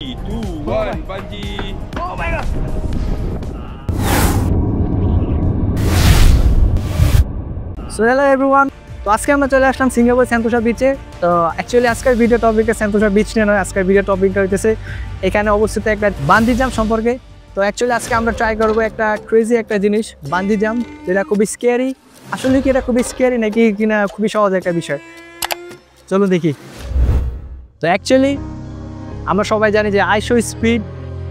3, 2, 1, bungee. Oh my god! So hello everyone. তো আজকে আমরা চলে আসলাম সিঙ্গাপুর সেন্তোসা বিচে। তো অ্যাকচুয়ালি আজকের ভিডিও টপিকটা সেন্তোসা বিচ নিয়ে নয়, আজকের ভিডিও টপিকটা হইতেছে এখানে অবস্থিত একটা বাঞ্জি জাম্প সম্পর্কে। তো অ্যাকচুয়ালি আজকে আমরা ট্রাই করবো একটা ক্রেজি একটা জিনিস, বাঞ্জি জাম্প, যেটা খুবই স্কেয়ারি। আসলে কি এটা খুবই স্কেয়ারি নাকি কিনা খুবই সহজ একটা বিষয়, চলো দেখি। তো অ্যাকচুয়ালি আমরা সবাই জানি যে আইশো স্পিড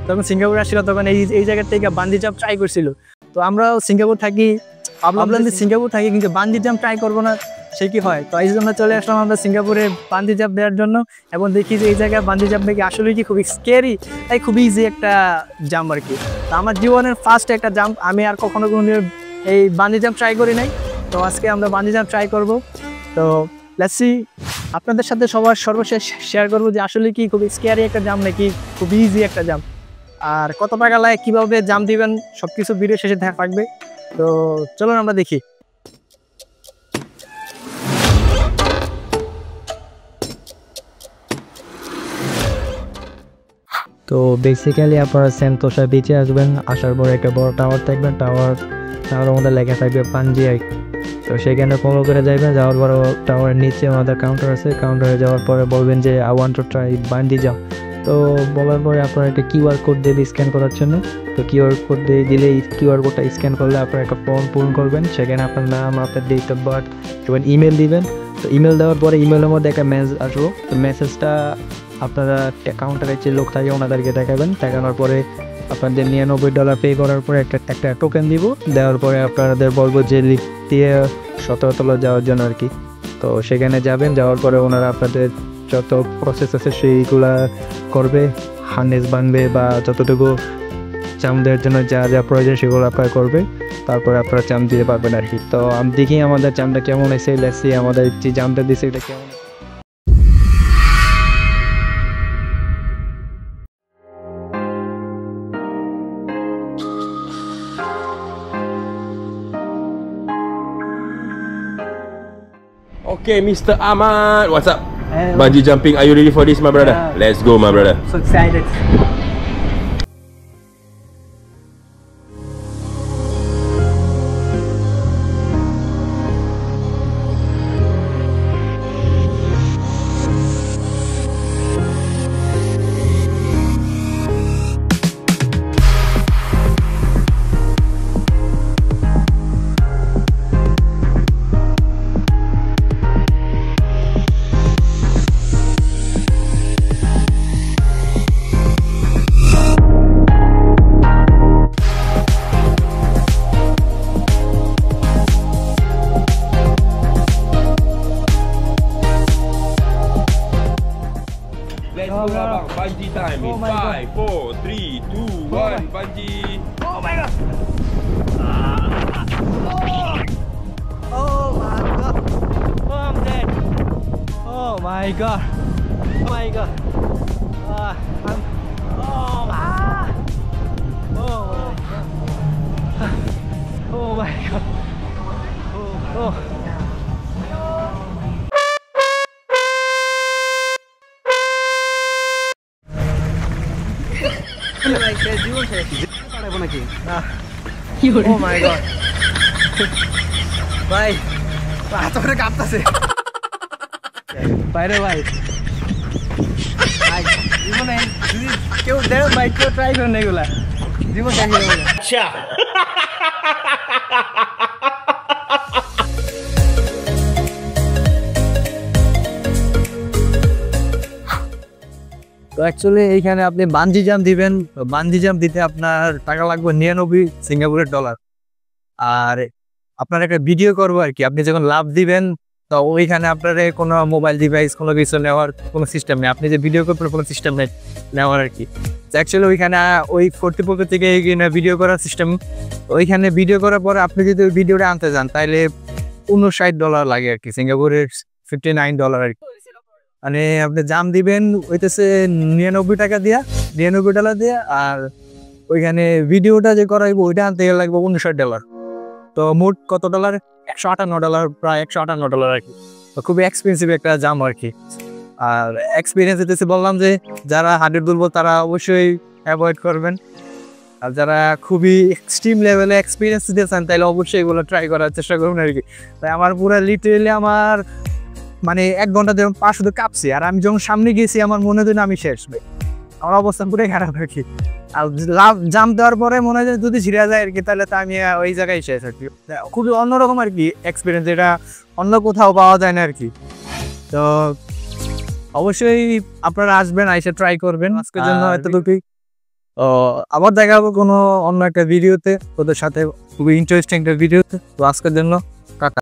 যখন সিঙ্গাপুর আসছিল তখন এই জায়গার থেকে বাঞ্জি জাম্প ট্রাই করছিল। তো আমরাও সিঙ্গাপুর থাকি, ভাবলাম যে সিঙ্গাপুর থাকি কিন্তু বাঞ্জি জাম্প ট্রাই করবো না, সে কি হয়। তো এই জন্য চলে আসলাম আমরা সিঙ্গাপুরে বাঞ্জি জাম্প দেওয়ার জন্য, এবং দেখি যে এই জায়গায় বাঞ্জি জাম্প নাকি আসলে কি খুবই স্কেরি, তাই খুবই ইজি একটা জাম্প আর কি। তো আমার জীবনের ফার্স্ট একটা জাম্প, আমি আর কখনো এই বাঞ্জি জাম্প ট্রাই করি নাই। তো আজকে আমরা বাঞ্জি জাম্প ট্রাই করব। তো লেটস সি, আপনাদের সাথে সবার সর্বশেষ শেয়ার করবো যে আসলে কি খুবই স্কেয়ারি একটা জাম্প নাকি খুবই ইজি একটা জাম্প, আর কত টাকা লাগে, কীভাবে জাম্প দিবেন, সব কিছু ভিডিও শেষে দেখা থাকবে। তো চলুন আমরা দেখি। তো বেসিক্যালি আপনারা সেন্তোসা বিচে আসবেন, আসার পরে একটা বড় টাওয়ার থাকবেন, টাওয়ারের মধ্যে লেখা থাকবে পাঞ্জি। তো সেখানে ফলো করে যাবেন, যাওয়ার পরে টাওয়ারের নিচে আমাদের কাউন্টার আছে, কাউন্টারে যাওয়ার পরে বলবেন যে I want to try bungee jump. তো বলার পরে আপনারা একটা কিউআর কোড দেবে স্ক্যান করার জন্য। তো কিউআর কোড দিয়ে দিলে কিউআর কোডটা স্ক্যান করলে আপনারা একটা ফর্ম পূরণ করবেন, সেখানে আপনার নাম, আপনার ডেট অফ বার্থ এবং ইমেল দিবেন। তো ইমেল দেওয়ার পরে ইমেলের মধ্যে একটা মেসেজ আসবো, তো মেসেজটা আপনারা কাউন্টারের যে লোক থাকে ওনাদেরকে দেখাবেন। দেখানোর পরে আপনাদের $99 পে করার পরে একটা টোকেন দিব, দেওয়ার পরে আপনাদের বলবো যে লিফট দিয়ে 17 তলা যাওয়ার জন্য আর কি। তো সেখানে যাবেন, যাওয়ার পরে ওনারা আপনাদের যত প্রসেস আছে সেইগুলা করবে, হার্নেস বানবে বা যতটুকু চাম দেওয়ার জন্য যা যা প্রয়োজন সেগুলো আপনারা করবে, তারপরে আপনারা চাম দিতে পারবেন আর কি। তো আমি দেখি আমাদের চামটা কেমন হয়েছে, লেটস সি আমাদের যে জামটা দিয়েছে এটা কেমন। Okay, Mr. Ahmad, what's up? Hello. Bungee jumping, are you ready for this, my brother? Yeah. Let's go, my brother. So excited. Let's go, abang. Bungee time in Oh my 5, 4, 3, 2, 1, bungee. Oh my god! Oh my god! Oh, I'm dead! Oh my god! Oh my god! I'm... Oh, oh my god! Oh my god! Oh! Oh my god! ভাই হাত ধরে কাঁপতেছে বাইরে ভাই। জীবনে যদি কেউ দেয় ভাই, কেউ ট্রাই করেন এগুলা, জীবন শেষ হয়ে যাবে। আচ্ছা, তো অ্যাকচুয়ালি এইখানে আপনি বাঞ্জি জাম্প দিবেন, বাঞ্জি জাম্প দিতে আপনার টাকা লাগবে $99 সিঙ্গাপুরের ডলার। আর আপনার একটা ভিডিও করবো আর কি, আপনি যখন লাভ দিবেন তো ওইখানে আপনার কোনো মোবাইল ডিভাইস কোনো কিছু নেওয়ার কোনো সিস্টেম নেই, আপনি যে ভিডিও করবেন কোনো সিস্টেম নেই নেওয়ার আর কি। অ্যাকচুয়ালি ওইখানে ওই কর্তৃপক্ষ থেকে ভিডিও করার সিস্টেম, ওইখানে ভিডিও করার পরে আপনি যদি ওই ভিডিওটা আনতে যান তাহলে $59 লাগে আর কি, সিঙ্গাপুরের $59 আর কি। মানে আপনি জাম দিবেন হইতেছে $99 দিয়া, $99 দিয়া, আর ওইখানে ভিডিওটা যে করাইবো ওইটা আনতে গেলে লাগবে $59। তো মোট কত ডলার? $158, প্রায় $158 আর কি। তো খুবই এক্সপেন্সিভ একটা জাম আর কি। আর এক্সপিরিয়েন্স হইতেছে বললাম যে যারা হার্টের দুর্বল তারা অবশ্যই অ্যাভয়েড করবেন, আর যারা খুবই এক্সট্রিম লেভেলে এক্সপিরিয়েন্স দিতেছেন তাহলে অবশ্যই এগুলো ট্রাই করার চেষ্টা করবেন আর কি। তাই আমার পুরো লিটারেলি আমার মানে 1 ঘন্টা যেমন পা শুধু কাঁপছি, আর আমি যখন সামনে গেছি আমার মনে হয় আমি শেষ ভাই, আমার অবস্থা পুরো খারাপ আর কি। আর জাম দেওয়ার পরে মনে হয় যদি ছিঁড়ে যায় আর কি তাহলে তো আমি ওই জায়গায় শেষ আর কি। খুবই অন্যরকম আর কি এক্সপিরিয়েন্স, এটা অন্য কোথাও পাওয়া যায় না আর কি। তো অবশ্যই আপনারা আসবেন, আইসে ট্রাই করবেন। আজকের জন্য এতটুকুই, আবার দেখা হবে কোনো অন্য একটা ভিডিওতে, ওদের সাথে খুবই ইন্টারেস্টিং একটা ভিডিওতে। তো আজকের জন্য